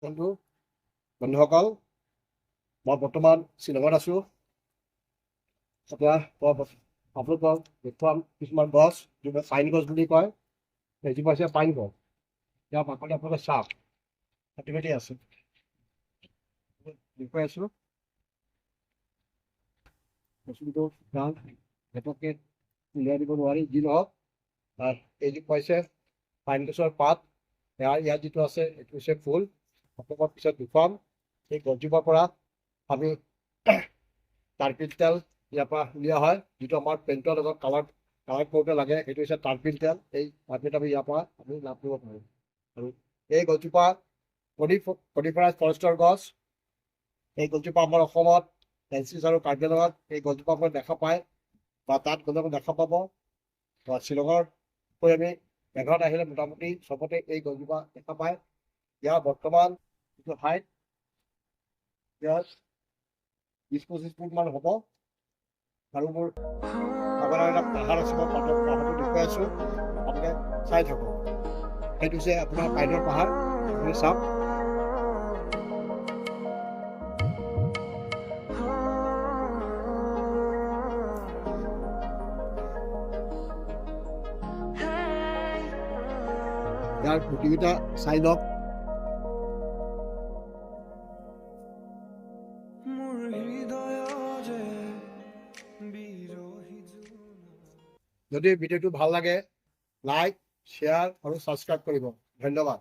বন্ধুসকল, মই বৰ্তমান শ্বিলঙত আছোঁ। এতিয়া আপোনালোকক দেখুৱাম কিছুমান গছ, যিবোৰ পাইন গছ বুলি কয়। সেইজোপা হৈছে পাইন গছ। ইয়াৰ বাকলি আপোনালোকে চাওক, কাটি কাটি আছে। দেখুৱাই আছোঁ বস্তুটো ঘপককৈ উলিয়াই দিব নোৱাৰি। যি নহওক, এইজোপা হৈছে পাইন গছৰ পাত। ইয়াত যিটো আছে এইটো হৈছে ফুল। আপোনালোকক পিছত দেখুৱাম। এই গছজোপাৰ পৰা আমি টাৰ্পিল তেল ইয়াৰ পৰা উলিওৱা হয়, যিটো আমাৰ পেণ্টৰ লগত কালাৰ কৰোঁতে লাগে। সেইটো হৈছে টাৰ্পিল তেল। এই টাৰ্পিল আমি ইয়াৰ পৰা আমি লাভ কৰিব পাৰোঁ। আৰু এই গছজোপা কনিফাৰাছ ফৰেষ্টৰ গছ। এই গছজোপা আমাৰ অসমত ফেঞ্চিছ আৰু কাৰ্বি আংলঙত এই গছজোপা আপুনি দেখা পায়, বা তাত গ'লে দেখা পাব। বা শ্বিলঙৰ আমি মেঘালয়ত আহিলে মোটামুটি চবতে এই গছজোপা দেখা পায়। ইয়াৰ বৰ্তমান যিটো হাইট, ইয়াৰ 20-25 ফুট মান হ'ব। আৰু মোৰ আগত এটা পাহাৰ আছে, মই পাহাৰটো দেখুৱাই আছোঁ, আপোনালোকে চাই থাকক। সেইটো হৈছে আপোনাৰ পাইনৰ পাহাৰ। আপুনি চাওক, ইয়াৰ গুটিকেইটা চাই লওক। যদি ভিডিঅ'টো ভাল লাগে, লাইক, শ্বেয়াৰ আৰু ছাবস্ক্ৰাইব কৰিব। ধন্যবাদ।